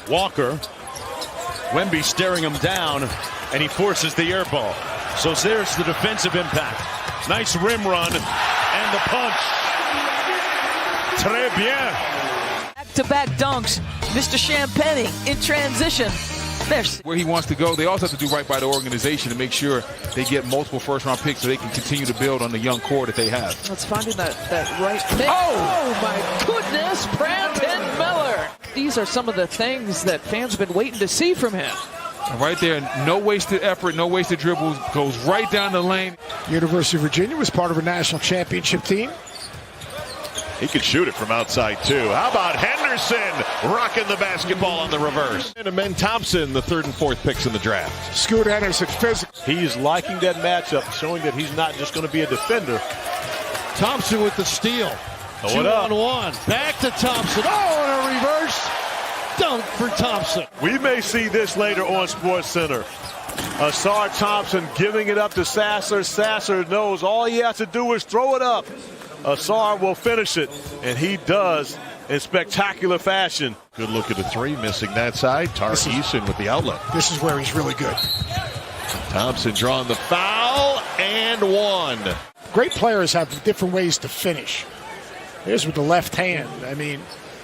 Walker. Wemby staring him down, and he forces the air ball. So there's the defensive impact. Nice rim run, and the punch. Très bien. Back-to-back dunks. Mr. Champagne in transition. There's where he wants to go. They also have to do right by the organization to make sure they get multiple first-round picks so they can continue to build on the young core that they have. Let's find that right pick. Oh my goodness, Brandon Miller. These are some of the things that fans have been waiting to see from him. And right there, no wasted effort, no wasted dribbles, goes right down the lane. University of Virginia was part of a national championship team. He could shoot it from outside, too. How about Henderson rocking the basketball on the reverse? And Amen Thompson, the 3rd and 4th picks in the draft. Scoot Henderson, physical. He's liking that matchup, showing that he's not just going to be a defender. Thompson with the steal. 2-on-1. Back to Thompson. Oh, and a reverse dunk for Thompson. We may see this later on SportsCenter. Asar Thompson giving it up to Sasser. Sasser knows all he has to do is throw it up. Asar will finish it, and he does in spectacular fashion. Good look at the three, missing that side. Tariq Eason with the outlet. This is where he's really good. Thompson drawing the foul, and one. Great players have different ways to finish. Here's with the left hand. I mean,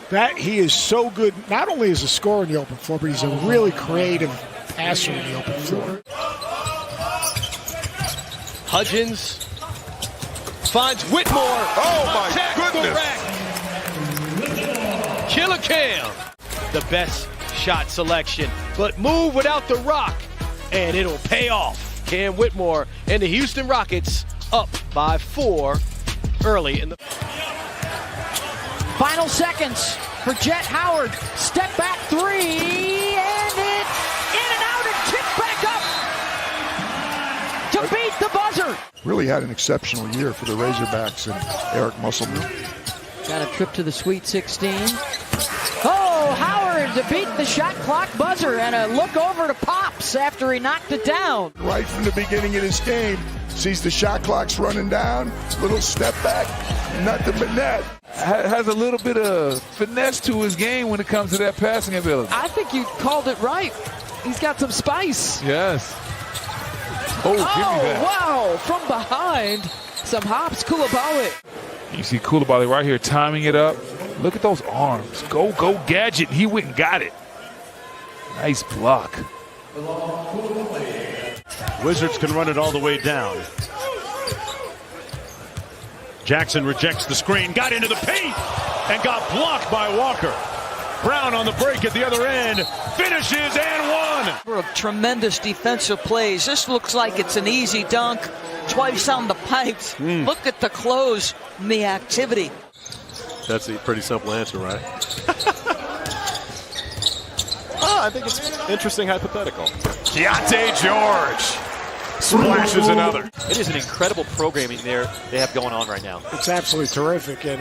that he is so good, not only as a scorer in the open floor, but he's a really creative passer in the open floor. Hudgens finds Whitmore. Oh, my goodness. Killer Cam. The best shot selection, but move without the rock, and it'll pay off. Cam Whitmore and the Houston Rockets up by 4 early in the... final seconds for Jet Howard. Step back three, and it in and out and kicked back up to beat the buzzer. Really had an exceptional year for the Razorbacks and Eric Musselman. Got a trip to the Sweet 16. Oh, Howard to beat the shot clock buzzer, and a look over to Pops after he knocked it down. Right from the beginning of this game, sees the shot clocks running down, little step back, nothing but net. Has a little bit of finesse to his game when it comes to that passing ability. I think you called it right. He's got some spice. Yes. Oh, give me that. Wow, from behind, some hops, Koulibaly. You see Koulibaly right here timing it up. Look at those arms. Go, Gadget. He went and got it. Nice block. Wizards can run it all the way down. Jackson rejects the screen, got into the paint, and got blocked by Walker. Brown on the break at the other end, finishes and one. For tremendous defensive plays. This looks like it's an easy dunk. Twice on the pipes. Look at the close and the activity. That's a pretty simple answer, right? I think it's interesting hypothetical. Deontay George splashes another. It is an incredible programming they have going on right now. It's absolutely terrific. And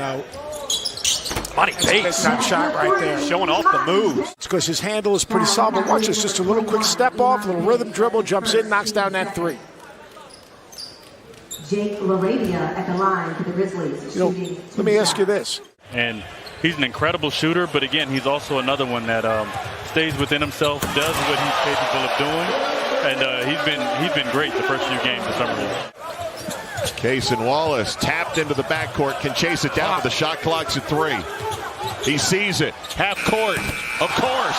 Monty big Bates time shot right there. showing off the moves. It's because his handle is pretty solid. Watch this, just a little quick step off, little rhythm dribble, jumps in, knocks down that three. Jake LaRavia at the line for the Grizzlies. You know, let me ask you this. And he's an incredible shooter, but again, he's also another one that stays within himself, does what he's capable of doing, and he's been great the first few games of summer league. Case and Wallace tapped into the backcourt, can chase it down with the shot clock's at 3. He sees it, half court, of course.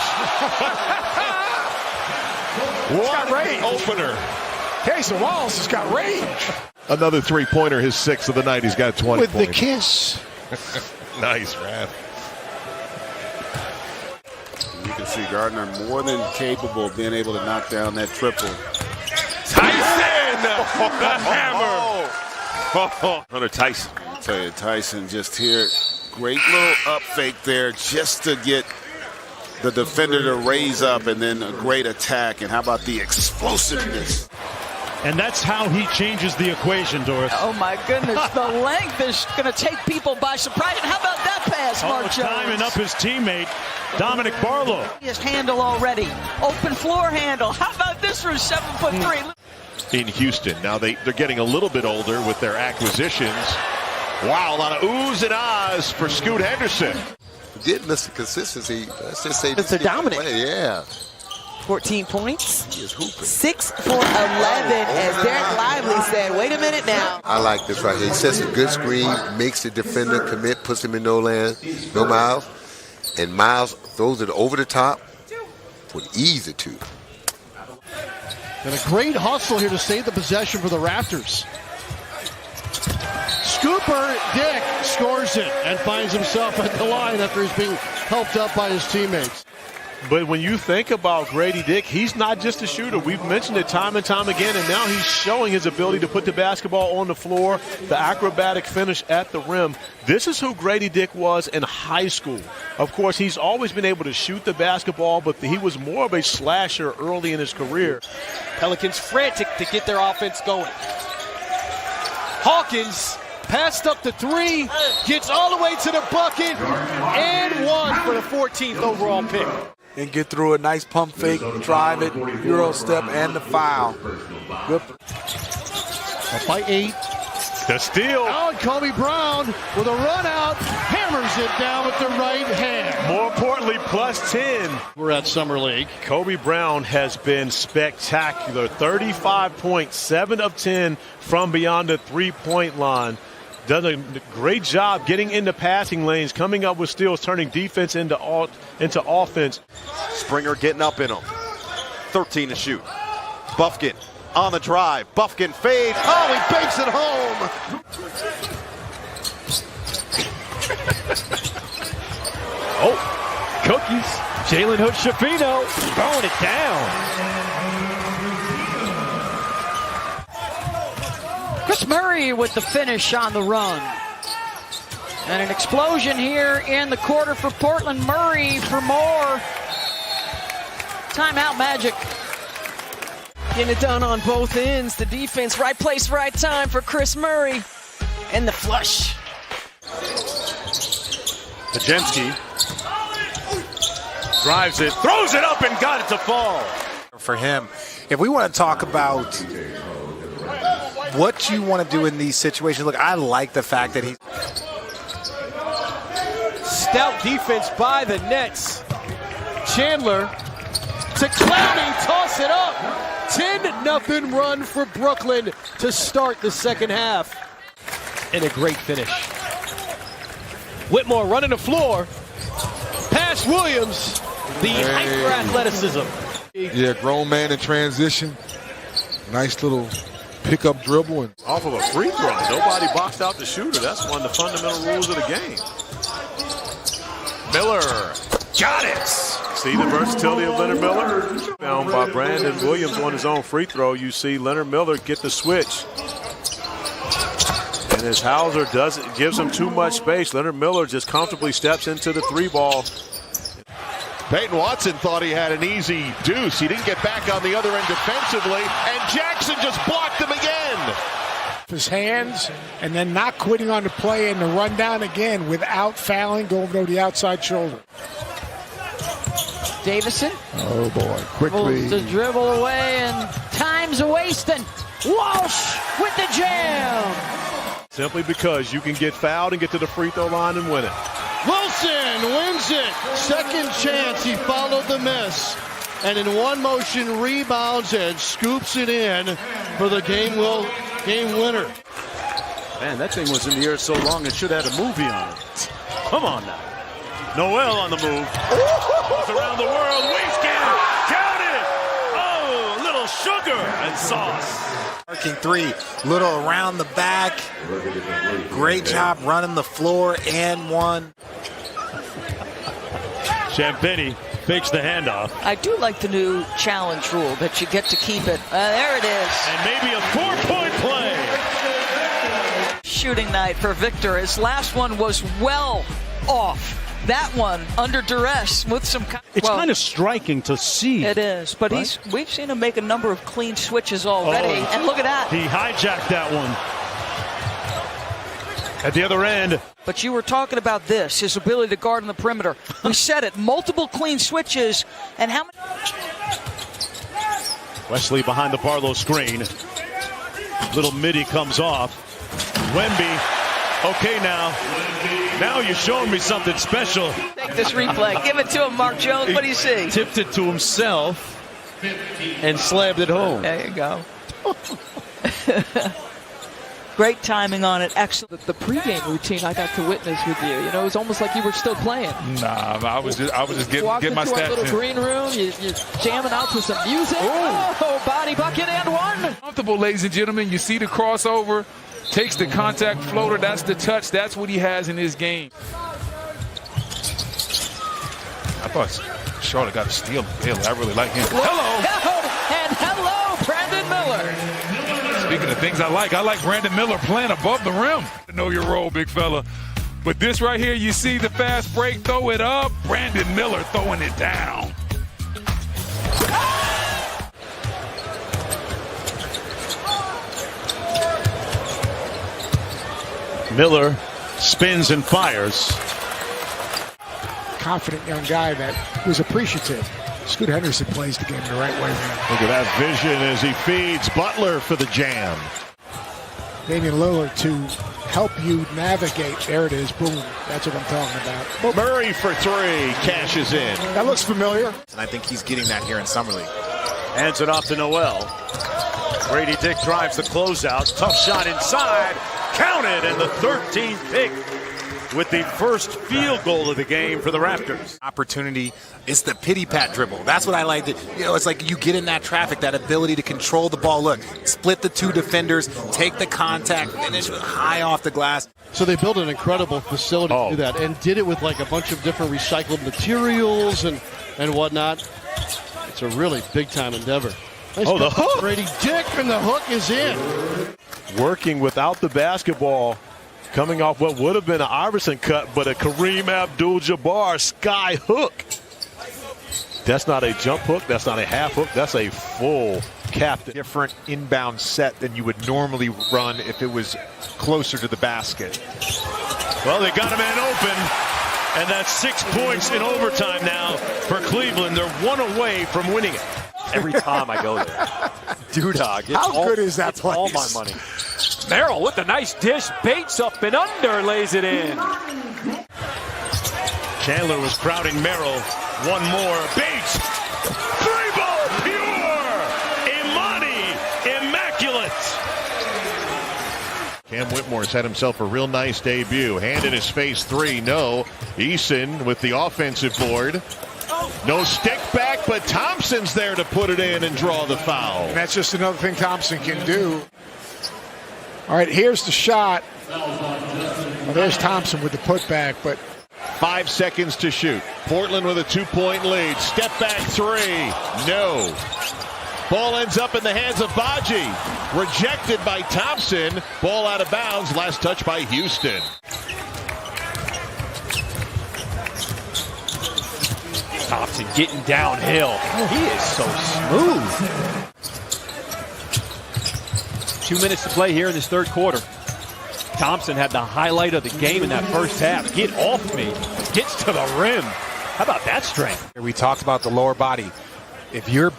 What an opener. Case and Wallace has got range. Another three-pointer, his 6th of the night. He's got 20 With points. the kiss. Nice, Raph. You can see Gardner more than capable of being able to knock down that triple. Tyson! The hammer! Hunter Tyson. I'll tell you, Tyson just here. Great little up fake there just to get the defender to raise up, and then a great attack. And how about the explosiveness? And that's how he changes the equation, Doris. Oh, my goodness. The length is going to take people by surprise. And how about that pass, Mark Jones? Timing up his teammate, Dominic Barlow. His handle already. Open floor handle. How about this for 7'3"? In Houston. Now they're getting a little bit older with their acquisitions. Wow, a lot of oohs and ahs for Scoot Henderson. Forget Mr. Consistency. Let's just say Mr. Dominant. Yeah. 14 points. He is hooping. 6 for 11, as Derek Lively said. Wait a minute now. I like this right here. He sets a good screen, makes the defender commit, puts him in no land, no Miles. And Miles throws it over the top with ease or two. And a great hustle here to save the possession for the Raptors. Scooper Dick scores it and finds himself at the line after he's being helped up by his teammates. But when you think about Grady Dick, he's not just a shooter. We've mentioned it time and time again, and now he's showing his ability to put the basketball on the floor, the acrobatic finish at the rim. This is who Grady Dick was in high school. Of course, he's always been able to shoot the basketball, but he was more of a slasher early in his career. Pelicans frantic to get their offense going. Hawkins passed up the three, gets all the way to the bucket, and one for the 14th overall pick. And get through a nice pump fake, drive it, Euro step, and the foul. Good. Up by 8. The steal. Oh, and Kobe Brown with a run out, hammers it down with the right hand. More importantly, plus 10. We're at Summer League. Kobe Brown has been spectacular. 35 points, 7 of 10 from beyond the three-point line. Does a great job getting into passing lanes, coming up with steals, turning defense into offense. Springer getting up in him. 13 to shoot. Buffkin on the drive. Buffkin fades. Oh, he banks it home. Oh, cookies. Jalen Hood-Schifino throwing it down. Chris Murray with the finish on the run. And an explosion here in the quarter for Portland. Murray for more. Timeout Magic. Getting it done on both ends. The defense, right place, right time for Chris Murray. And the flush. Pajemski drives it, throws it up, and got it to fall. For him, if we want to talk about what you want to do in these situations, look, I like the fact that he. Stout defense by the Nets. Chandler to Clowney, toss it up. 10-0 run for Brooklyn to start the second half. And a great finish. Whitmore running the floor. Pass Williams. The hyper athleticism. Yeah, grown man in transition. Nice little pickup dribble. And off of a free throw. Nobody boxed out the shooter. That's one of the fundamental rules of the game. Miller got it. See the versatility of Leonard Miller? Found by Brandon Williams on his own free throw. You see Leonard Miller get the switch. And as Hauser gives him too much space, Leonard Miller just comfortably steps into the three ball. Peyton Watson thought he had an easy deuce. He didn't get back on the other end defensively, and Jackson just blocked him again. His hands, and then not quitting on the play and the run down again without fouling, going over the outside shoulder. Davison. Oh, boy. Quickly. The dribble away, and time's a-wasting. Walsh with the jam. Simply because you can get fouled and get to the free throw line and win it. Wilson wins it. Second chance. He followed the miss. And in one motion rebounds and scoops it in for the game winner. Man, that thing was in the air so long it should have had a movie on it. Come on now. Noel on the move. Goes around the world. Wasted. Count it. Oh, a little sugar and sauce. Working three, little around the back. Great job running the floor and one. Champagny fakes the handoff. I do like the new challenge rule that you get to keep it. There it is. And maybe a 4-point play. Shooting night for Victor. His last one was well off. That one under duress with some. It's kind of striking to see. It is, but right? We've seen him make a number of clean switches already, and look at that. He hijacked that one. At the other end. But you were talking about this, his ability to guard on the perimeter. We said it, multiple clean switches, and how many? Wesley behind the Barlow screen. Little midi comes off. Wemby, okay now. Now you're showing me something special. Take this replay. Give it to him, Mark Jones. What do you see? Tipped it to himself and slammed it home. There you go. Great timing on it. Excellent. The pregame routine I got to witness with you. You know, it was almost like you were still playing. Nah, I was just getting my stats. Walked into our little green room. You're jamming out to some music. Oh, body bucket and one. Comfortable, ladies and gentlemen. You see the crossover. Takes the contact floater. That's the touch. That's what he has in his game. I thought Charlotte got a steal. I really like him. Hello. And hello, Brandon Miller. Speaking of things I like Brandon Miller playing above the rim. Know your role, big fella. But this right here, you see the fast break, throw it up. Brandon Miller throwing it down. Miller spins and fires. Confident young guy that was appreciative. Scoot Henderson plays the game the right way, man. Look at that vision as he feeds Butler for the jam. Damian Lillard to help you navigate. There it is. Boom. That's what I'm talking about. Murray for three. Cashes in. That looks familiar. And I think he's getting that here in Summer League. Hands it off to Noel. Brady Dick drives the closeout. Tough shot inside. Counted, and the 13th pick with the first field goal of the game for the Raptors. Opportunity is the pity pat dribble. That's what I like. It's like you get in that traffic, that ability to control the ball. Look, split the two defenders, take the contact, finish high off the glass. So they built an incredible facility to do that and did it with like a bunch of different recycled materials and whatnot. It's a really big-time endeavor. Nice the hook! Brady Dick, and the hook is in. Working without the basketball. Coming off what would have been an Iverson cut, but a Kareem Abdul-Jabbar sky hook. That's not a jump hook. That's not a half hook. That's a full cap. Different inbound set than you would normally run if it was closer to the basket. Well, they got a man open, and that's 6 points in overtime now for Cleveland. They're one away from winning it. Every time I go there. Dog. How good is that place? All my money. Merrill with a nice dish. Bates up and under, lays it in. Chandler was crowding Merrill. One more. Bates. Three ball pure. Imani. Immaculate. Cam Whitmore's had himself a real nice debut. Hand in his face three. No. Eason with the offensive board. No stick back, but Thompson's there to put it in and draw the foul. And that's just another thing Thompson can do. All right, here's the shot. Well, there's Thompson with the putback, but 5 seconds to shoot. Portland with a 2-point lead. Step back three. No. Ball ends up in the hands of Baji. Rejected by Thompson. Ball out of bounds. Last touch by Houston. Thompson getting downhill. He is so smooth. 2 minutes to play here in this third quarter. Thompson had the highlight of the game in that first half. Get off me. Gets to the rim. How about that strength? We talked about the lower body. If your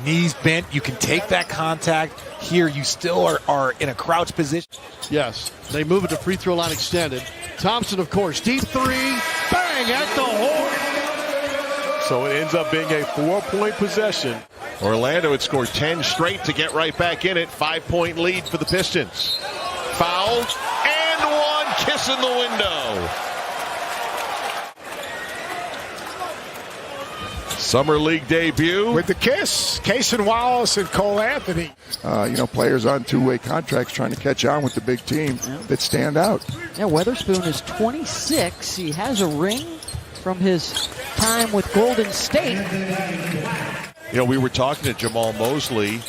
knees bent, you can take that contact. Here, you still are in a crouch position. Yes, they move it to free throw line extended. Thompson, of course, deep three. Bang at the horn. So it ends up being a 4-point possession. Orlando had scored 10 straight to get right back in it. 5-point lead for the Pistons. Foul and one. Kiss in the window. Summer League debut. With the kiss, Cason Wallace and Cole Anthony. Players on two-way contracts trying to catch on with the big team that stand out. Yeah, Weatherspoon is 26. He has a ring from his time with Golden State. We were talking to Jamal Mosley.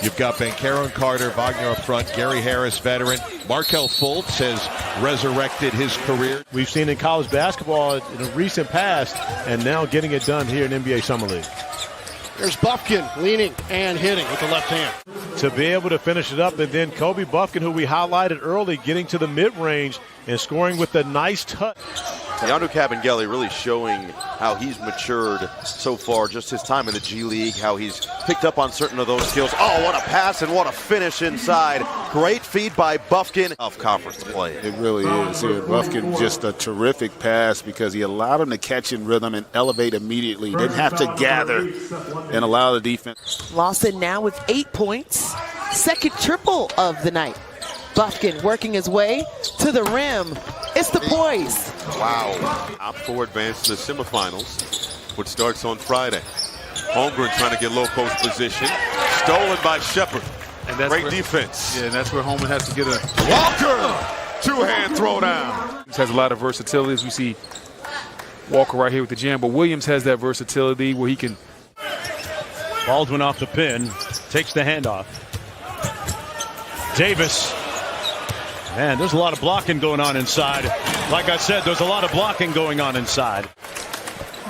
You've got Banchero and Carter, Wagner up front, Gary Harris, veteran. Markelle Fultz has resurrected his career. We've seen in college basketball in a recent past, and now getting it done here in NBA Summer League. There's Bufkin leaning and hitting with the left hand. To be able to finish it up, and then Kobe Bufkin, who we highlighted early, getting to the mid-range and scoring with a nice touch. Yandu Kabengele really showing how he's matured so far, just his time in the G League, how he's picked up on certain of those skills. Oh, what a pass and what a finish inside. Great feed by Bufkin of conference play. It really is. Yeah, Bufkin just a terrific pass because he allowed him to catch in rhythm and elevate immediately. He didn't have to gather and allow the defense. Lawson now with 8 points. Second triple of the night. Bufkin working his way to the rim. It's the poise. Wow. Top 4 advance to the semifinals, which starts on Friday. Holmgren trying to get low post position. Stolen by Shepard. And that's great defense. Yeah, and that's where Holman has to get a Walker! Two-hand throwdown. He has a lot of versatility, as we see Walker right here with the jam, but Williams has that versatility where he can. Baldwin off the pin, takes the handoff. Davis. Man, there's a lot of blocking going on inside. Like I said, there's a lot of blocking going on inside.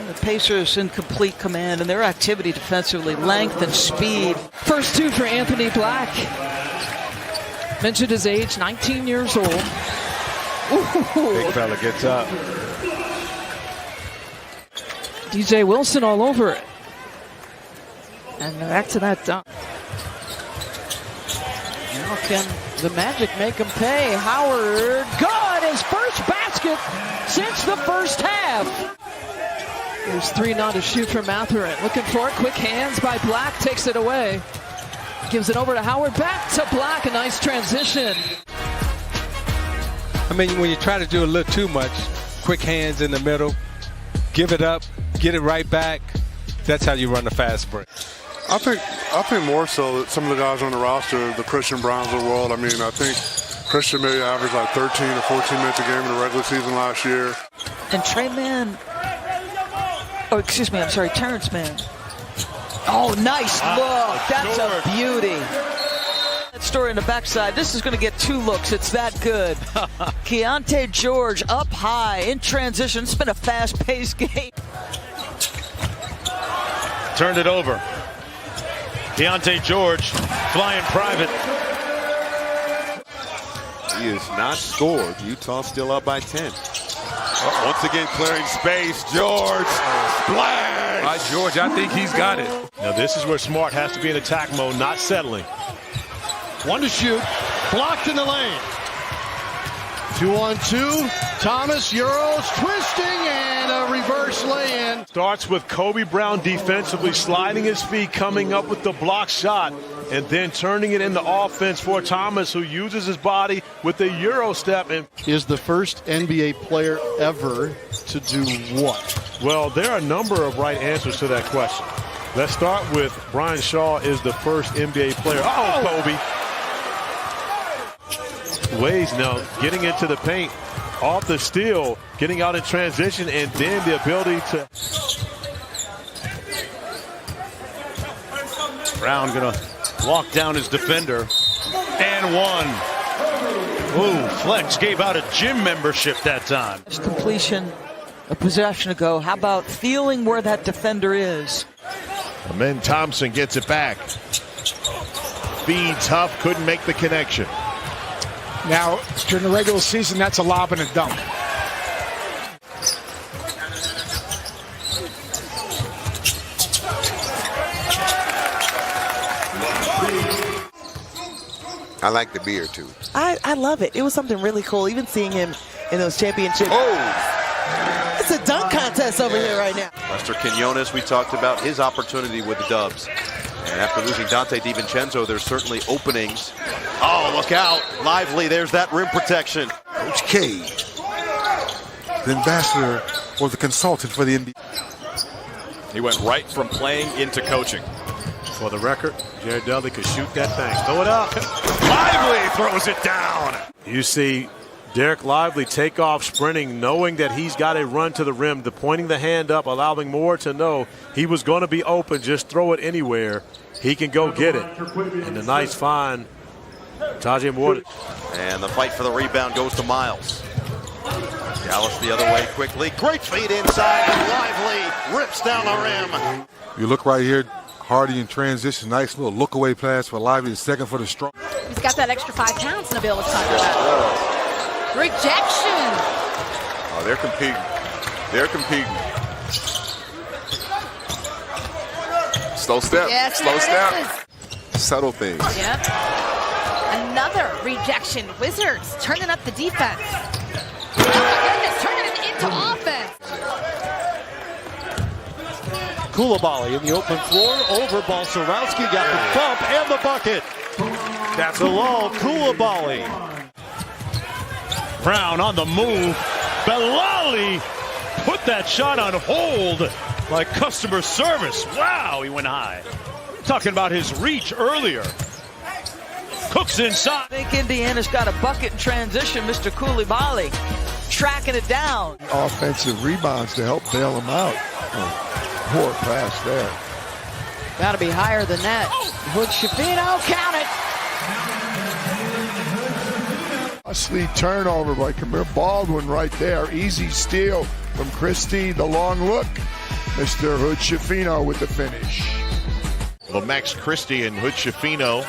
The Pacers in complete command, and their activity defensively, length and speed. First 2 for Anthony Black. Mentioned his age, 19 years old. Ooh. Big fella gets up. DJ Wilson all over it. And back to that dunk. Now can the Magic make him pay? Howard, good! His first basket since the first half. There's 3 now to shoot for Mathurin. Looking for it. Quick hands by Black. Takes it away. Gives it over to Howard. Back to Black. A nice transition. I mean, when you try to do a little too much, quick hands in the middle, give it up, get it right back. That's how you run a fast break. I think more so that some of the guys on the roster, the Christian Browns of the world, I mean, I think Christian maybe averaged like 13 or 14 minutes a game in the regular season last year. And Trey Mann. Oh, excuse me, I'm sorry, Terrence Mann. Oh, nice look. That's a beauty. That story in the backside. This is going to get 2 looks. It's that good. Keontae George up high in transition. It's been a fast-paced game. Turned it over. Keontae George flying private. He is not scored. Utah still up by 10. Once again clearing space. George. Splash! By George, I think he's got it. Now this is where Smart has to be in attack mode, not settling. 1 to shoot. Blocked in the lane. 2-on-2. Thomas, Euros, twisting, and a reverse lay-in. Starts with Kobe Brown defensively, sliding his feet, coming up with the block shot, and then turning it into offense for Thomas, who uses his body with the Euro step. And is the first NBA player ever to do what? Well, there are a number of right answers to that question. Let's start with Brian Shaw is the first NBA player. Oh, Kobe. Ways now getting into the paint, off the steal, getting out in transition, and then the ability to. Brown gonna walk down his defender, and 1. Ooh, Flex gave out a gym membership that time. Completion a possession ago. How about feeling where that defender is? Amen Thompson gets it back. Feeds Huff, couldn't make the connection. Now, during the regular season, that's a lob and a dunk. I like the beer, too. I love it. It was something really cool, even seeing him in those championships. Oh! It's a dunk contest over here right now. Lester Quinones, we talked about his opportunity with the Dubs. And after losing Dante DiVincenzo, there's certainly openings. Oh, look out. Lively, there's that rim protection. Coach K, the ambassador or the consultant for the NBA. He went right from playing into coaching. For the record, Jared Dudley could shoot that thing. Throw it up. Lively throws it down. You see Derek Lively take off sprinting, knowing that he's got a run to the rim, pointing the hand up, allowing Moore to know he was going to be open. Just throw it anywhere. He can go get it. And a nice find, Tajay Moore. And the fight for the rebound goes to Miles. Dallas the other way quickly. Great feed inside, and Lively rips down the rim. You look right here, Hardy in transition. Nice little look away pass for Lively, the second for the strong. He's got that extra 5 pounds Nabil was talking about. Rejection. Oh, they're competing. They're competing. Slow step. Yes, slow step. is. Subtle things. Yep. Another rejection. Wizards turning up the defense. Oh my goodness, turning it into offense. Koulibaly in the open floor, over Balcerowski, got the bump and the bucket. That's Bilal Koulibaly. Brown on the move. Bilal put that shot on hold like customer service. Wow, he went high. Talking about his reach earlier. Cooks inside. I think Indiana's got a bucket in transition, Mr. Koulibaly. Tracking it down. Offensive rebounds to help bail him out. Oh, poor pass there. Got to be higher than that. Hood Shafino, count it. Costly turnover by Kamir Baldwin right there. Easy steal from Christie. The long look. Mr. Hood Shafino with the finish. Well, Max Christie and Hood Shafino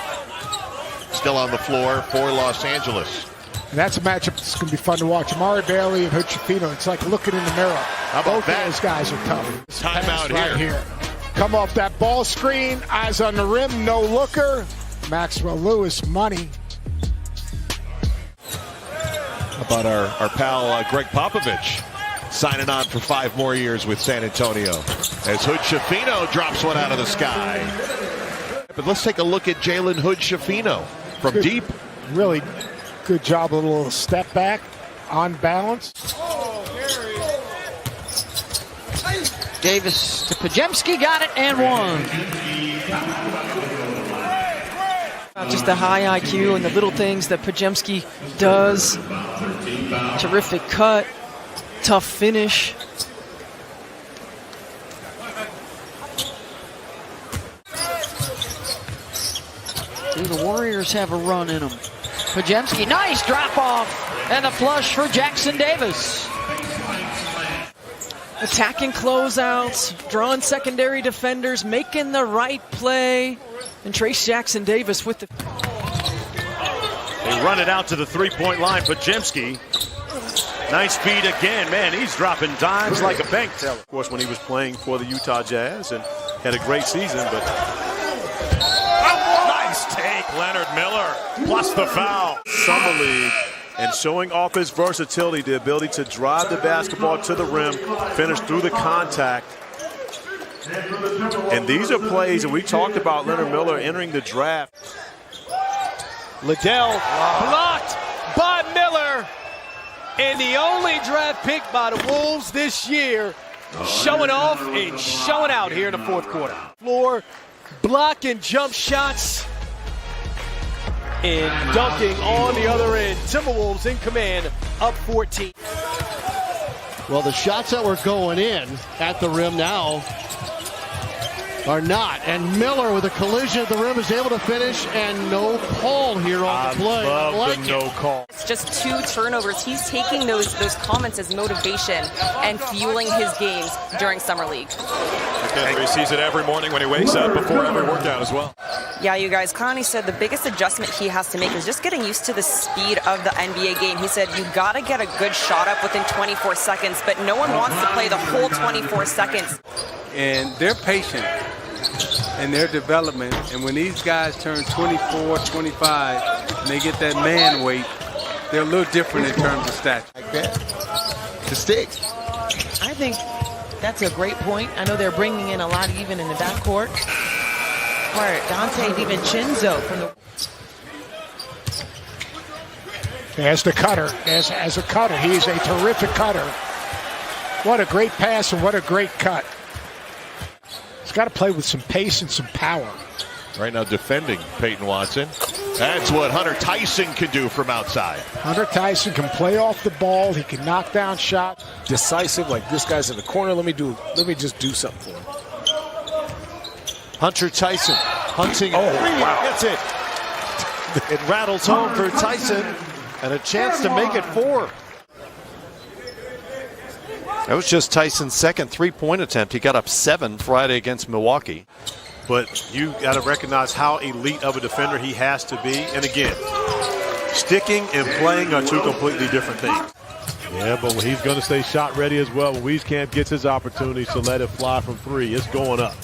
still on the floor for Los Angeles. And that's a matchup that's going to be fun to watch. Amari Bailey and Hood Shafino. It's like looking in the mirror. How about Both that? of those guys are tough. Timeout right here. Come off that ball screen. Eyes on the rim. No looker. Maxwell Lewis, money. How about our pal Greg Popovich signing on for 5 more years with San Antonio as Hood Shafino drops one out of the sky. But let's take a look at Jalen Hood Shafino from deep. Really good job, a little step back, on balance. Davis to Pajemski, got it and one. Just the high IQ and the little things that Pajemski does. Terrific cut, tough finish. Do the Warriors have a run in them? Pajemski, nice drop off, and a flush for Jackson Davis. Attacking closeouts, drawing secondary defenders, making the right play, and Trace Jackson Davis with the... They run it out to the three-point line. Pajemski. Nice feed again. Man, he's dropping dimes like a bank teller. Of course, when he was playing for the Utah Jazz and had a great season, but... Nice take, Leonard Miller, plus the foul. Summer League, and showing off his versatility, the ability to drive the basketball to the rim, finish through the contact. And these are plays, and we talked about Leonard Miller entering the draft. Liddell blocked by Miller. And the only draft pick by the Wolves this year, showing off and showing out here in the fourth quarter. Floor, blocking jump shots, and dunking on the other end. Timberwolves in command, up 14. Well, the shots that were going in at the rim now are not. And Miller with a collision at the rim is able to finish, and no call here on the play. I love the no call. It's just 2 turnovers. He's taking those comments as motivation and fueling his games during Summer League. He sees it every morning when he wakes up before every workout as well. Yeah, you guys, Connie said the biggest adjustment he has to make is just getting used to the speed of the NBA game. He said you got to get a good shot up within 24 seconds, but no one wants to play the whole 24 seconds. And they're patient in their development, and when these guys turn 24, 25, and they get that man weight, they're a little different in terms of stature. Like that. To stick. I think that's a great point. I know they're bringing in a lot even in the backcourt. Dante DiVincenzo from the... As the cutter, as a cutter, he is a terrific cutter. What a great pass and what a great cut. He's got to play with some pace and some power. Right now defending Peyton Watson. That's what Hunter Tyson can do from outside. Hunter Tyson can play off the ball. He can knock down shots. Decisive, like this guy's in the corner. Let me just do something for him. Hunter Tyson hunting. Oh, wow. That's it. It rattles home for Tyson, and a chance to make it 4. That was just Tyson's second three-point attempt. He got up 7 Friday against Milwaukee. But you got to recognize how elite of a defender he has to be. And again, sticking and playing are 2 completely different things. Yeah, but he's going to stay shot ready as well. When Wieskamp gets his opportunity to let it fly from three, it's going up.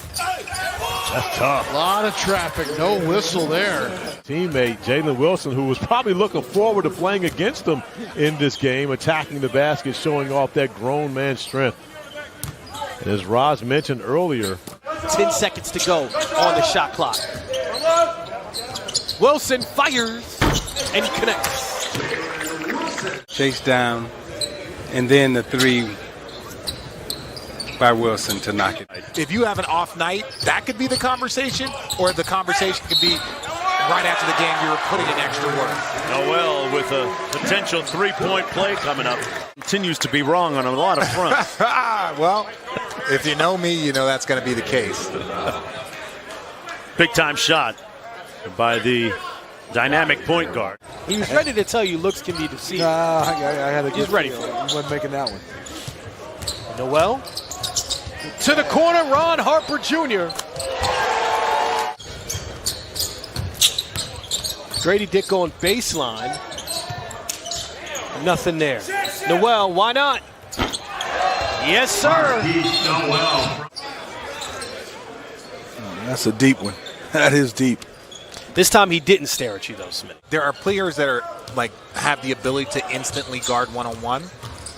That's tough. A lot of traffic, no whistle there. Teammate Jalen Wilson, who was probably looking forward to playing against him in this game, attacking the basket, showing off that grown man strength. And as Roz mentioned earlier, 10 seconds to go on the shot clock. Wilson fires, and he connects. Chase down, and then the three by Wilson to knock it. If you have an off night, that could be the conversation, or the conversation could be right after the game you were putting in extra work. Noel with a potential three-point play coming up. Continues to be wrong on a lot of fronts. Well, if you know me, you know that's going to be the case. Big-time shot by the dynamic point guard. He was ready to tell you looks can be deceived. I had a He's ready for it. He wasn't making that one. Noel to the corner, Ron Harper Jr. Grady Dick going baseline. Nothing there. Noel, why not? Yes, sir. That's a deep one. That is deep. This time he didn't stare at you, though, Smith. There are players that are have the ability to instantly guard one-on-one,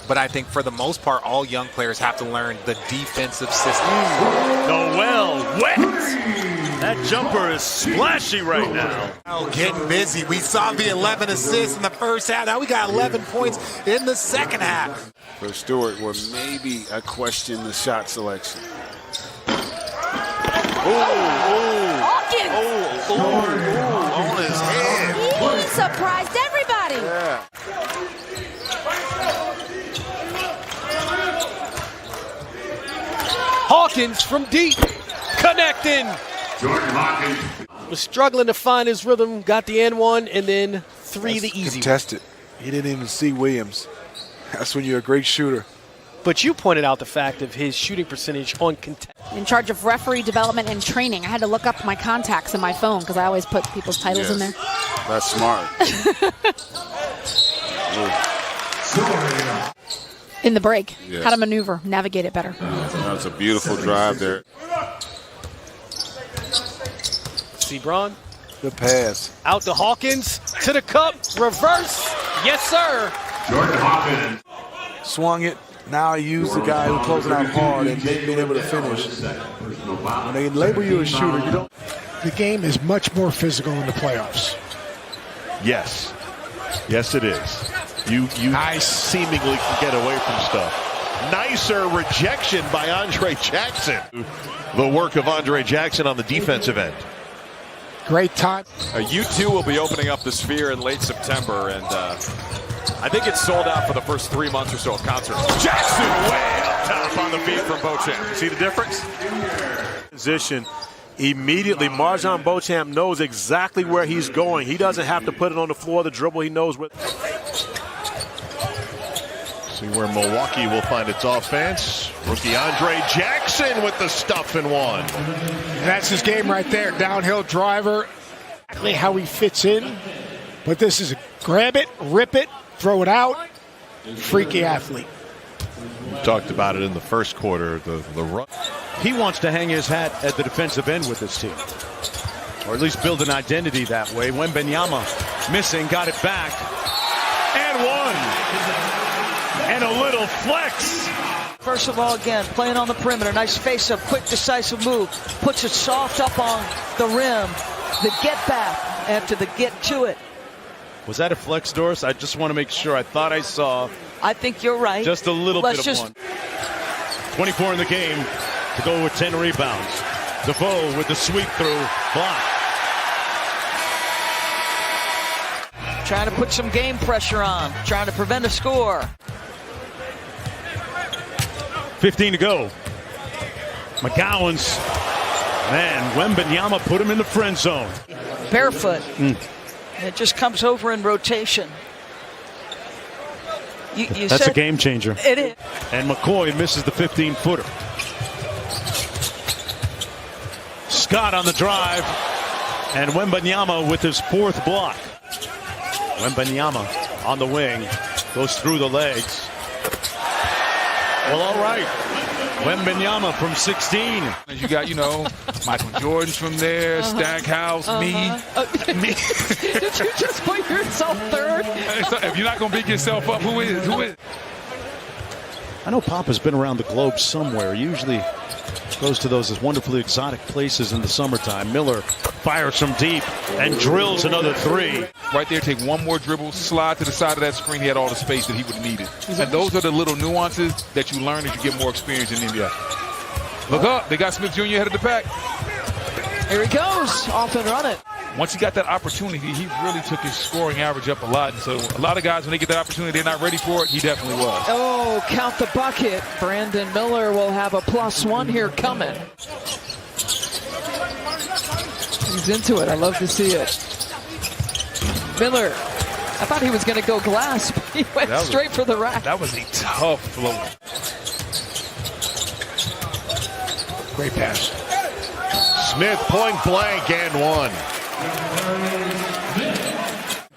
but I think for the most part, all young players have to learn the defensive system. Noel wet. That jumper is splashy right now. Oh, getting busy. We saw the 11 assists in the first half. Now we got 11 points in the second half. For Stewart, well, maybe I question the shot selection. Hawkins! On his head. He surprised everybody. Yeah. Hawkins from deep, connecting. Jordan Hawkins was struggling to find his rhythm, got the N1, and then three the easy. Contested. He didn't even see Williams. That's when you're a great shooter. But you pointed out the fact of his shooting percentage on contest. In charge of referee development and training. I had to look up my contacts in my phone because I always put people's titles in there. That's smart. In the break, Yes. how to maneuver, navigate it better. That's a beautiful drive there. See Braun? Good pass. Out to Hawkins, to the cup, reverse. Yes, sir. Jordan Hawkins Swung it. Now he used the guy who closed it out hard and being able to finish. When they label you a shooter, you don't. The game is much more physical in the playoffs. Yes. Yes, it is. You seemingly can get away from stuff. Nicer rejection by Andre Jackson. The work of Andre Jackson on the defensive end. Great time. U2 will be opening up the Sphere in late September, and I think it's sold out for the first 3 months or so of concerts. Jackson way up top on the beat from Beauchamp. See the difference? Position. Immediately, Marjon Beauchamp knows exactly where he's going. He doesn't have to put it on the floor, the dribble. He knows where. See where Milwaukee will find its offense. Rookie Andre Jackson with the stuff and one. And that's his game right there. Downhill driver. Exactly how he fits in. But this is a grab it, rip it, throw it out. Freaky athlete. We talked about it in the first quarter. The run. He wants to hang his hat at the defensive end with this team, or at least build an identity that way. Wembanyama missing, got it back, and one, and a little flex. First of all, again, playing on the perimeter, nice face-up, quick, decisive move, puts it soft up on the rim, the get back after the get to it. Was that a flex, Doris? I just want to make sure. I thought I saw. I think you're right. Just a little bit of one. 24 in the game to go with 10 rebounds. DeVoe with the sweep through block. Trying to put some game pressure on, trying to prevent a score. 15 to go. McGowan's, man, Wembanyama put him in the friend zone. Barefoot. It just comes over in rotation. You That's said a game changer. It is. And McCoy misses the 15-footer. Scott on the drive. And Wembanyama with his fourth block. Wembanyama on the wing. Goes through the legs. Well, all right. Wembanyama from 16. You got, Michael Jordan's from there, Stackhouse, me. Did you just put yourself third? If you're not going to pick yourself up, who is? I know Papa's been around the globe somewhere. Usually goes to those wonderfully exotic places in the summertime. Miller fires from deep and drills another three. Right there, take one more dribble, slide to the side of that screen. He had all the space that he would have needed. And those are the little nuances that you learn as you get more experience in the NBA. Look up. They got Smith Jr. ahead of the pack. Here he goes. Off and run it. Once he got that opportunity, he really took his scoring average up a lot. And so a lot of guys, when they get that opportunity, they're not ready for it. He definitely was. Oh, count the bucket. Brandon Miller will have a +1 here coming. He's into it. I love to see it. Miller, I thought he was going to go glass, but he went straight for the rack. That was a tough float. Great pass. Smith point blank and one. In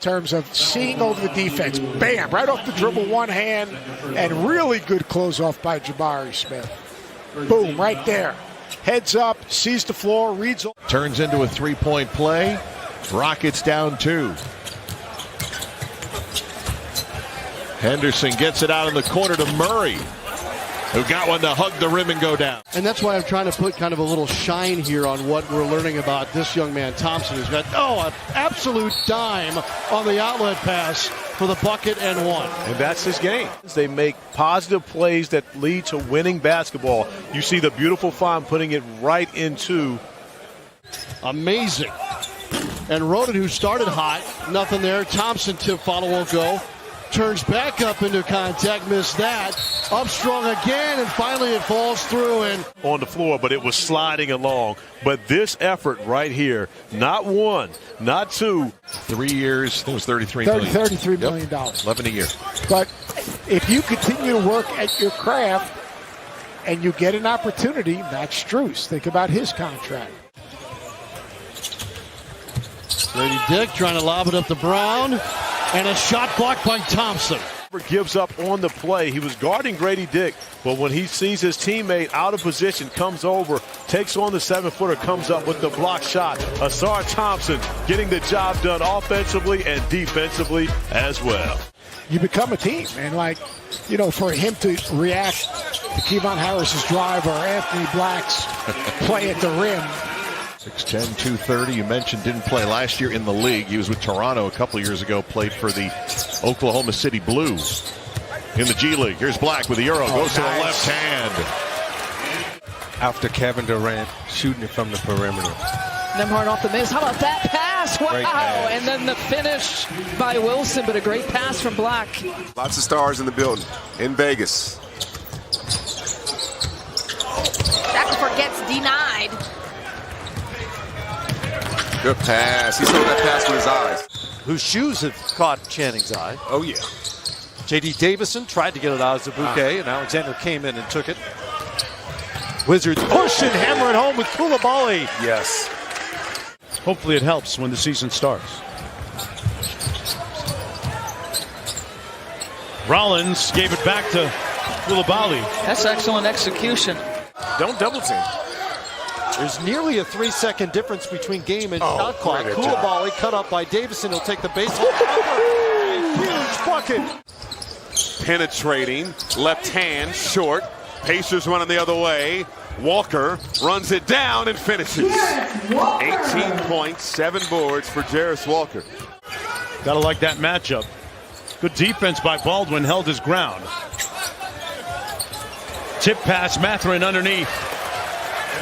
terms of seeing over the defense, bam, right off the dribble, one hand, and really good close off by Jabari Smith. Boom, right there. Heads up, sees the floor, reads. Turns into a three-point play. Rockets down 2. Henderson gets it out in the corner to Murray, who got one to hug the rim and go down. And that's why I'm trying to put kind of a little shine here on what we're learning about this young man, Thompson, who's got, an absolute dime on the outlet pass for the bucket and one. And that's his game. They make positive plays that lead to winning basketball. You see the beautiful find putting it right into. Amazing. And Roden, who started hot, nothing there. Thompson to follow won't go. Turns back up into contact, missed that. Up strong again, and finally it falls through. And on the floor, but it was sliding along. But this effort right here, not one, not two. 3 years, it was $33 million. $33 million. 11 a year. But if you continue to work at your craft and you get an opportunity, Max Strus, think about his contract. Grady Dick trying to lob it up to Brown. And a shot blocked by Thompson. Gives up on the play. He was guarding Grady Dick, but when he sees his teammate out of position, comes over, takes on the 7-footer, comes up with the block shot. Asar Thompson getting the job done offensively and defensively as well. You become a team, and for him to react to Kevon Harris's drive or Anthony Black's play at the rim. 6'10", 230. You mentioned didn't play last year in the league. He was with Toronto a couple years ago, played for the Oklahoma City Blues in the G League. Here's Black with the Euro. Goes to the left hand. After Kevin Durant shooting it from the perimeter. Nembhard off the miss. How about that pass? Wow. And then the finish by Wilson, but a great pass from Black. Lots of stars in the building in Vegas. Shackelford gets denied. Good pass. He saw that pass with his eyes. Whose shoes have caught Channing's eye. Oh, yeah. J.D. Davison tried to get it out of Zabuke, and Alexander came in and took it. Wizards push and hammer it home with Koulibaly. Yes. Hopefully it helps when the season starts. Rollins gave it back to Koulibaly. That's excellent execution. Don't double team. There's nearly a 3-second difference between game and shot clock. Koulibaly cut up by Davison. He'll take the baseline. Huge bucket. Penetrating, left hand, short. Pacers running the other way. Walker runs it down and finishes. 18 points, 7 boards for Jarris Walker. Gotta like that matchup. Good defense by Baldwin, held his ground. Tip pass, Mathurin underneath.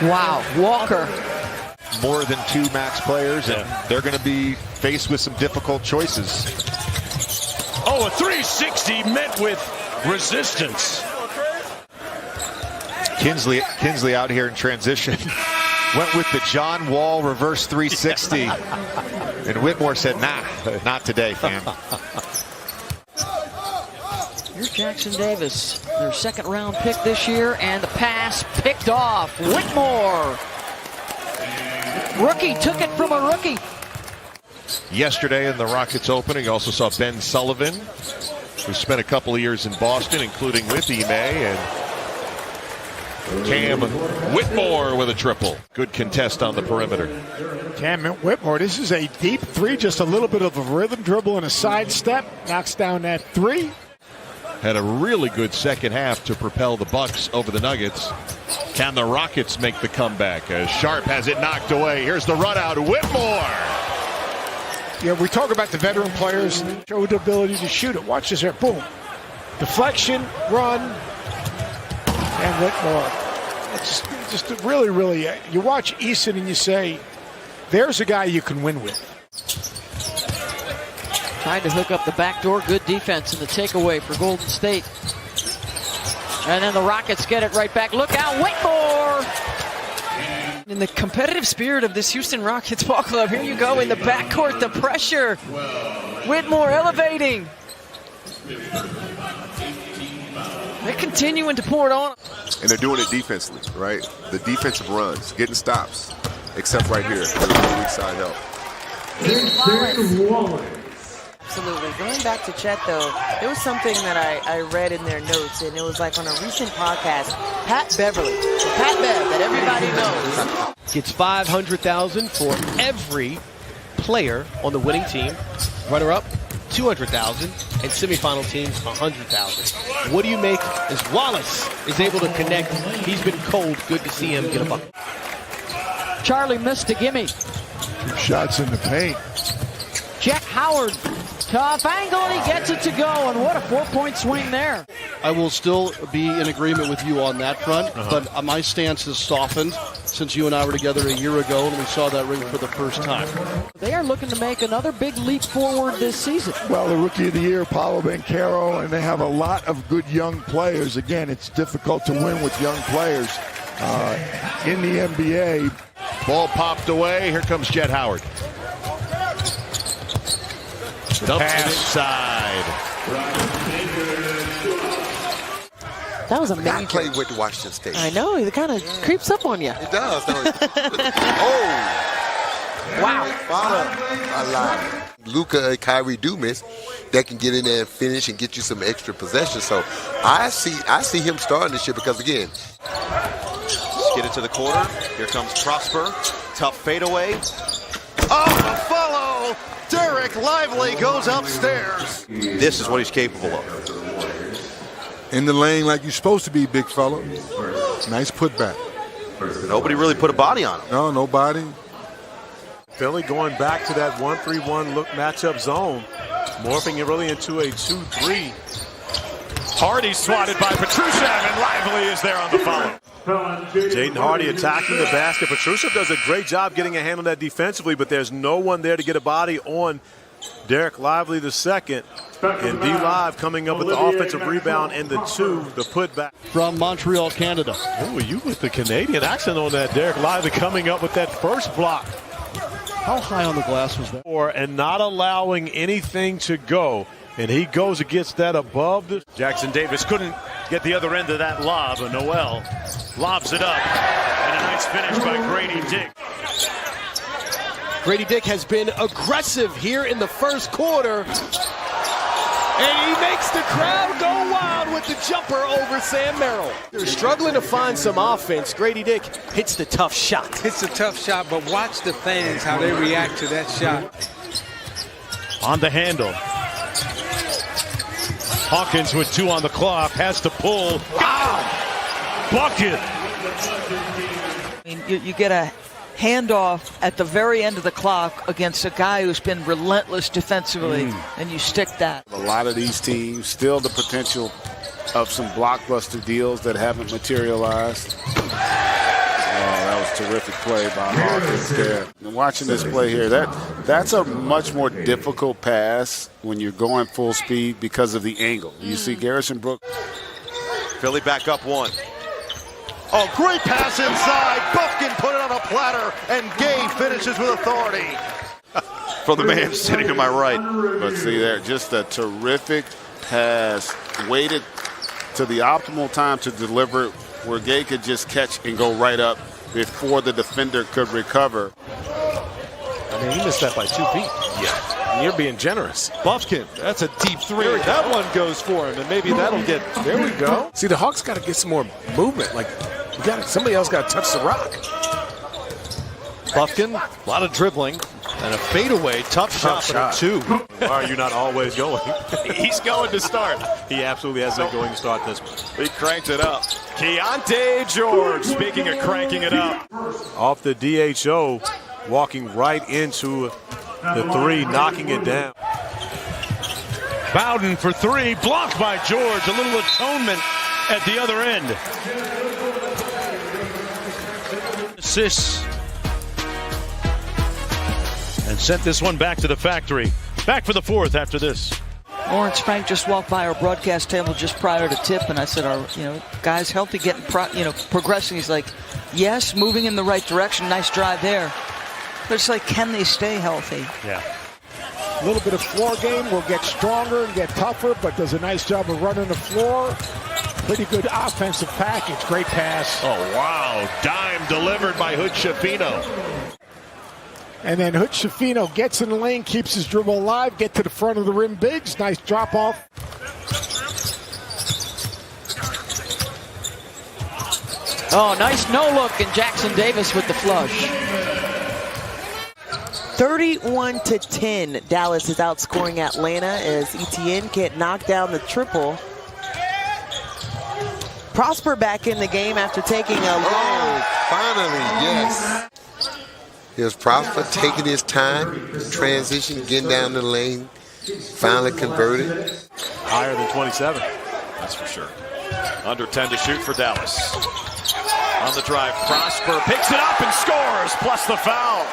Wow, Walker. More than 2 max players, and they're going to be faced with some difficult choices. Oh, a 360 met with resistance. Kinsley out here in transition. Went with the John Wall reverse 360. And Whitmore said, nah, not today, fam. Here's Jackson Davis, their second-round pick this year, and the pass picked off. Whitmore. Rookie took it from a rookie. Yesterday in the Rockets opening, also saw Ben Sullivan, who spent a couple of years in Boston, including with Ime, and Cam Whitmore with a triple. Good contest on the perimeter. Cam Whitmore, this is a deep three, just a little bit of a rhythm dribble and a sidestep. Knocks down that three. Had a really good second half to propel the Bucks over the Nuggets. Can the Rockets make the comeback? As Sharp has it knocked away. Here's the run out. Whitmore. Yeah, we talk about the veteran players show the ability to shoot it. Watch this here. Boom. Deflection, run, and Whitmore. It's just really, really, you watch Easton and you say, there's a guy you can win with. Trying to hook up the back door. Good defense in the takeaway for Golden State. And then the Rockets get it right back. Look out, Whitmore! In the competitive spirit of this Houston Rockets ball club, here you go in the backcourt, the pressure. Whitmore elevating. They're continuing to pour it on. And they're doing it defensively, right? The defensive runs, getting stops, except right here, where the weak side help. Absolutely. Going back to Chet, though, there was something that I read in their notes, and it was like on a recent podcast, Pat Beverly, Pat Bev, that everybody knows. Gets $500,000 for every player on the winning team. Runner-up, $200,000, and semifinal teams, $100,000. What do you make as Wallace is able to connect? He's been cold. Good to see him get a bucket. Charlie missed a gimme. 2 shots in the paint. Jack Howard, tough angle, and he gets it to go, and what a 4-point swing there. I will still be in agreement with you on that front, but my stance has softened since you and I were together a year ago and we saw that ring for the first time. They are looking to make another big leap forward this season. Well, the Rookie of the Year, Paolo Banchero, and they have a lot of good young players. Again, it's difficult to win with young players in the NBA. Ball popped away. Here comes Jet Howard. Dumps it inside. That was amazing. I played with Washington State. I know. It kind of creeps up on you. It does. Oh. Wow. I lied. Luka and Kyrie do miss. That can get in there and finish and get you some extra possession. So I see him starting this year because, again, Let's get it to the corner. Here comes Prosper. Tough fadeaway. Oh, the follow! Derek Lively goes upstairs. This is what he's capable of. In the lane like you're supposed to be, big fella. Nice putback. Nobody really put a body on him. No, nobody. Philly going back to that 1-3-1 look matchup zone. Morphing it really into a 2-3. Hardy swatted by Petrusev, and Lively is there on the follow. Jaden Hardy attacking the basket. Petrusev does a great job getting a hand on that defensively, but there's no one there to get a body on Derek Lively the second. And D-Live coming up with the offensive rebound and the putback. From Montreal, Canada. Oh, you with the Canadian accent on that. Derek Lively coming up with that first block. How high on the glass was that? And not allowing anything to go. And he goes and gets that above the... Jackson Davis couldn't get the other end of that lob, and Noel lobs it up. And a nice finish by Grady Dick. Grady Dick has been aggressive here in the first quarter. And he makes the crowd go wild with the jumper over Sam Merrill. They're struggling to find some offense. Grady Dick hits the tough shot. It's a tough shot, but watch the fans, how they react to that shot. On the handle. Hawkins with 2 on the clock, has to pull. Wow! Bucket! I mean, you get a handoff at the very end of the clock against a guy who's been relentless defensively, and you stick that. A lot of these teams still the potential of some blockbuster deals that haven't materialized. That was a terrific play by Hawkins there. And watching this play here, that's a much more difficult pass when you're going full speed because of the angle. You see Garrison Brooks. Philly back up 1. Oh, great pass inside. Bufkin put it on a platter, and Gay finishes with authority. From the man sitting to my right. But see there, just a terrific pass. Waited to the optimal time to deliver where Gay could just catch and go right up before the defender could recover. I mean, he missed that by 2 feet. Yeah. And you're being generous. Bufkin, that's a deep 3. That one goes for him, and maybe that'll get... There we go. See, the Hawks got to get some more movement. Like, Somebody else got to touch the rock. Buffkin, a lot of dribbling, and a fadeaway. Tough shot. Two. Why are you not always going? He's going to start. He absolutely has been going to start this one. He cranked it up. Keontae George, speaking of cranking it up. Off the DHO, walking right into the three, knocking it down. Bowden for three, blocked by George. A little atonement at the other end. Assists. And sent this one back to the factory. Back for the fourth after this. Lawrence Frank just walked by our broadcast table just prior to tip, and I said, "Are guys healthy, getting progressing?" He's like, "Yes, moving in the right direction. Nice drive there." But it's like, can they stay healthy? Yeah. A little bit of floor game will get stronger and get tougher, but does a nice job of running the floor. Pretty good offensive package. Great pass. Oh, wow. Dime delivered by Hood Schifino. And then Hood Schifino gets in the lane, keeps his dribble alive, get to the front of the rim. Biggs, nice drop off. Oh, nice no look, and Jackson Davis with the flush. 31-10, Dallas is outscoring Atlanta as Etienne can't knock down the triple. Prosper back in the game after taking a long. Finally, yes. Here's Prosper taking his time, transition, getting down the lane, finally converted. Higher than 27, that's for sure. Under 10 to shoot for Dallas. On the drive, Prosper picks it up and scores, plus the foul.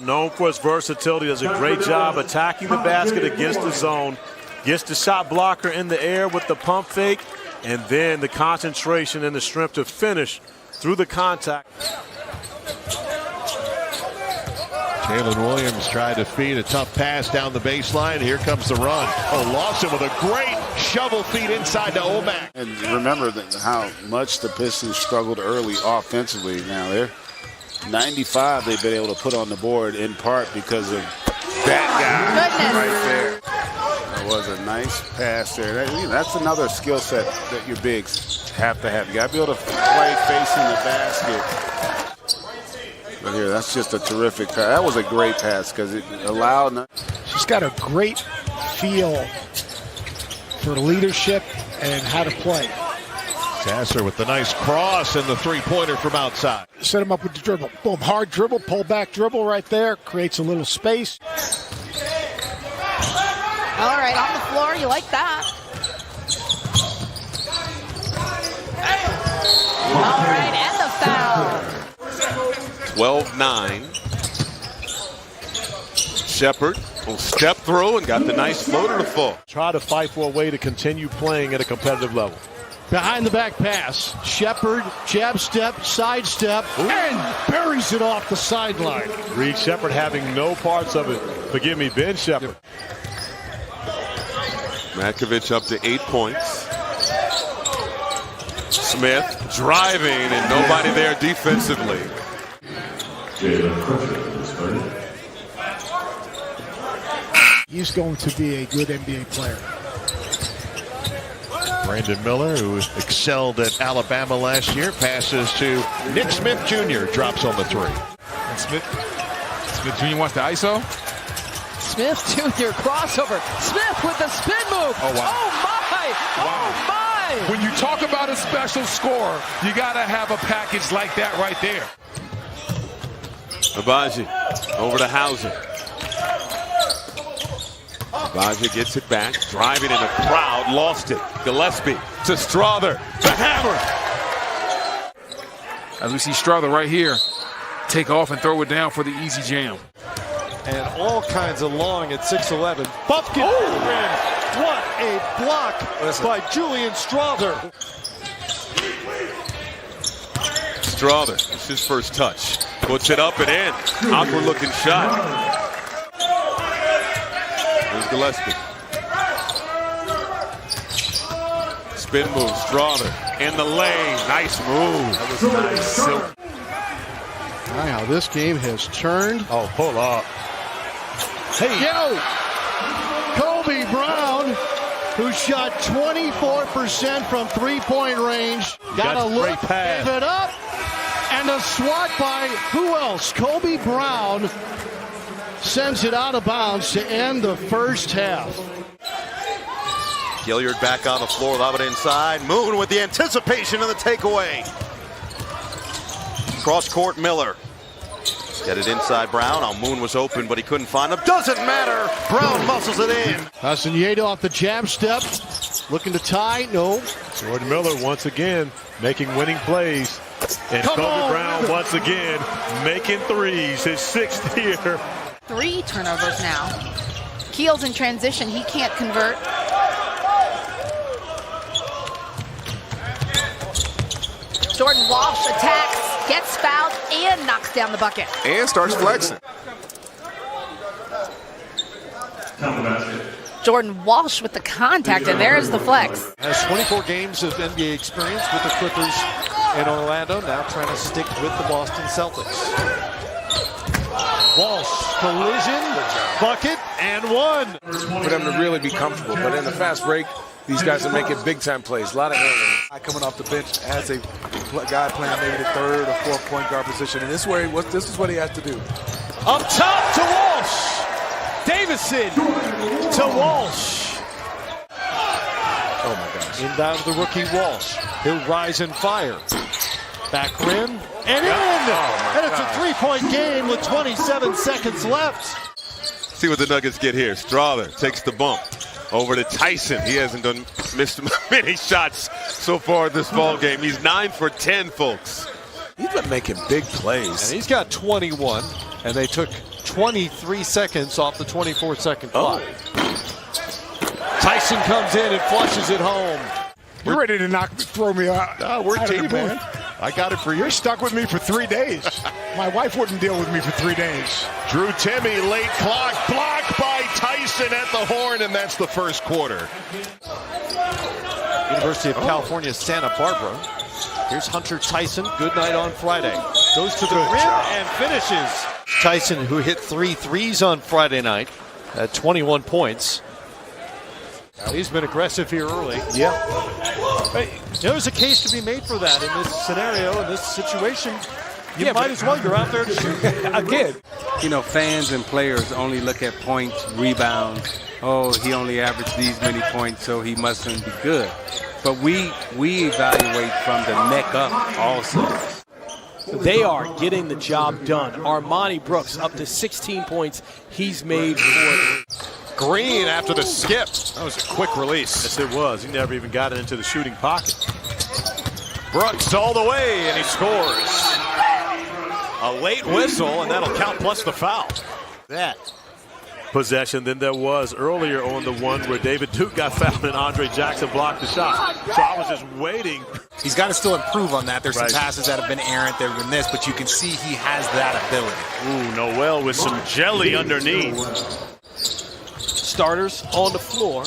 Known for his versatility, does a great job attacking the basket against the zone. Gets the shot blocker in the air with the pump fake, and then the concentration and the strength to finish through the contact. Jalen Williams tried to feed a tough pass down the baseline. Here comes the run. Oh, Lawson with a great shovel feed inside to Omac. And remember how much the Pistons struggled early offensively. Now they're 95 they've been able to put on the board in part because of that guy right there. That was a nice pass there. That's another skill set that your bigs have to have. You got to be able to play facing the basket. But here, that's just a terrific pass. That was a great pass because it allowed. She's got a great feel for leadership and how to play. Sasser with the nice cross and the three-pointer from outside. Set him up with the dribble. Boom, hard dribble, pull back dribble right there. Creates a little space. All right, on the floor, you like that. All right, and the foul. 12-9. Shepard will step through and got the nice floater to fall. Try to fight for a way to continue playing at a competitive level. Behind the back pass. Shepard, jab step, side step, and buries it off the sideline. Reed Shepard having no parts of it. Forgive me, Ben Shepard. Matkovic up to 8 points. Smith driving and nobody there defensively. He's going to be a good NBA player. Brandon Miller, who excelled at Alabama last year, passes to Nick Smith Jr., drops on the three. And Smith Jr. wants the ISO. Smith Jr. crossover. Smith with the spin move. Oh, wow. Oh, my. Wow. Oh, my. When you talk about a special scorer, you got to have a package like that right there. Abaji over to Hauser. Abaji gets it back, driving in the crowd, lost it. Gillespie to Strother, the hammer. As we see Strother right here, take off and throw it down for the easy jam. And all kinds of long at 6'11". Buffkin to the rim. What a block by Julian Strother. Strother, it's his first touch. Puts it up and in. Awkward looking shot. There's Gillespie. Spin move, Strother in the lane. Nice move. That was nice. My, how this game has turned. Oh, pull up. Hey, yo! Kobe Brown who shot 24% from three-point range. Got a look, gave it up, and a swat by who else? Kobe Brown sends it out of bounds to end the first half. Gilliard back on the floor, lob it inside. Moon with the anticipation and the takeaway. Cross court, Miller. Get it inside Brown. Oh, Moon was open, but he couldn't find him. Doesn't matter. Brown muscles it in. Hassan off the jab step. Looking to tie. No. Jordan Miller once again making winning plays. And Kobe Brown once again making threes. His sixth here. 3 turnovers now. Keels in transition. He can't convert. Jordan Walsh attacks, gets fouled, and knocks down the bucket. And starts flexing. Jordan Walsh with the contact, and there's the flex. Has 24 games of NBA experience with the Clippers in Orlando, now trying to stick with the Boston Celtics. Walsh, collision, bucket, and one. For them to really be comfortable, but in the fast break, these guys are making big-time plays. A lot of errors. Coming off the bench as a guy playing maybe the third or fourth point guard position, and this is what he has to do. Up top to Walsh. Davison to Walsh. Oh my gosh. Inbound to the rookie Walsh. He'll rise and fire. Back rim and in. And it's a three-point game with 27 seconds left. See what the Nuggets get here. Strawther takes the bump. Over to Tyson. He hasn't missed many shots so far this ball game. He's 9 for 10, folks. He's been making big plays. And he's got 21, and they took 23 seconds off the 24-second clock. Tyson comes in and flushes it home. You're ready to throw me out. No, we're out team, of here, man. I got it for you. You're stuck with me for 3 days. My wife wouldn't deal with me for 3 days. Drew Timmy, late clock, blocked by Tyson at the horn, and that's the first quarter. University of California, Santa Barbara. Here's Hunter Tyson. Good night on Friday. Goes to the rim and finishes. Tyson, who hit 3 threes on Friday night, at 21 points. Now he's been aggressive here early. Yeah. Hey, there's a case to be made for that in this scenario, in this situation. You might as well. You're out there to shoot. Again. You know, fans and players only look at points, rebounds. Oh, he only averaged these many points, so he mustn't be good. But we evaluate from the neck up also. They are getting the job done. Armani Brooks up to 16 points. He's made 4. Green after the skip. That was a quick release. Yes, it was. He never even got it into the shooting pocket. Brooks all the way, and he scores. A late whistle, and that'll count plus the foul. That possession than there was earlier on the one where David Duke got fouled and Andre Jackson blocked the shot. So I was just waiting. He's got to still improve on that. There's some passes that have been errant. There have been this, but you can see he has that ability. Ooh, Noel with some jelly underneath. Starters on the floor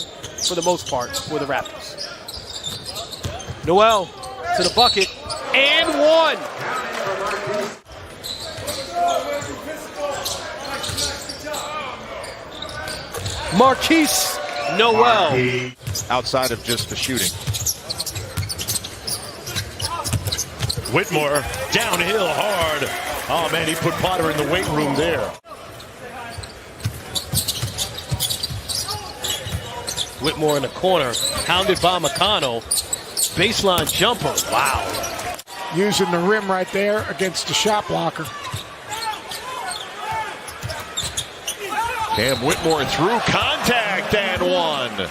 for the most part for the Raptors. Noel to the bucket and one. Marquise Noel. Outside of just the shooting. Whitmore downhill hard. Oh, man, he put Potter in the weight room there. Whitmore in the corner, pounded by McConnell. Baseline jumper. Wow. Using the rim right there against the shot blocker. Cam Whitmore through contact and one.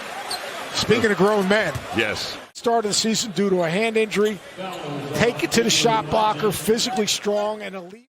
Speaking of grown men. Yes. Start of the season due to a hand injury. Take it to the shot blocker, physically strong and elite.